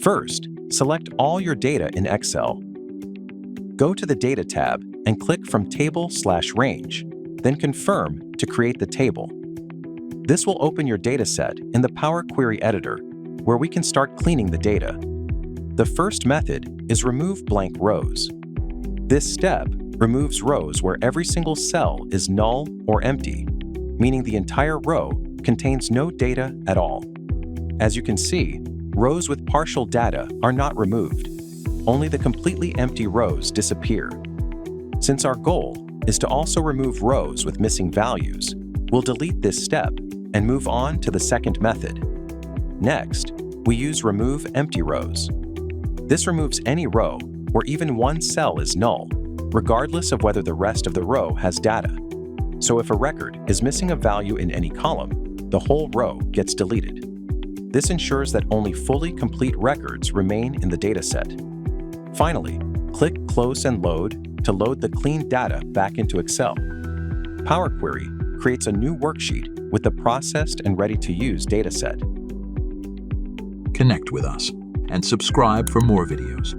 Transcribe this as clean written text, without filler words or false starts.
First, select all your data in Excel. Go to the Data tab and click from Table/Range, then Confirm to create the table. This will open your dataset in the Power Query Editor, where we can start cleaning the data. The first method is Remove Blank Rows. This step removes rows where every single cell is null or empty, meaning the entire row contains no data at all. As you can see, rows with partial data are not removed. Only the completely empty rows disappear. Since our goal is to also remove rows with missing values, we'll delete this step and move on to the second method. Next, we use Remove Empty Rows. This removes any row where even one cell is null, regardless of whether the rest of the row has data. So if a record is missing a value in any column, the whole row gets deleted. This ensures that only fully complete records remain in the dataset. Finally, click Close and Load to load the clean data back into Excel. Power Query creates a new worksheet with the processed and ready-to-use dataset. Connect with us and subscribe for more videos.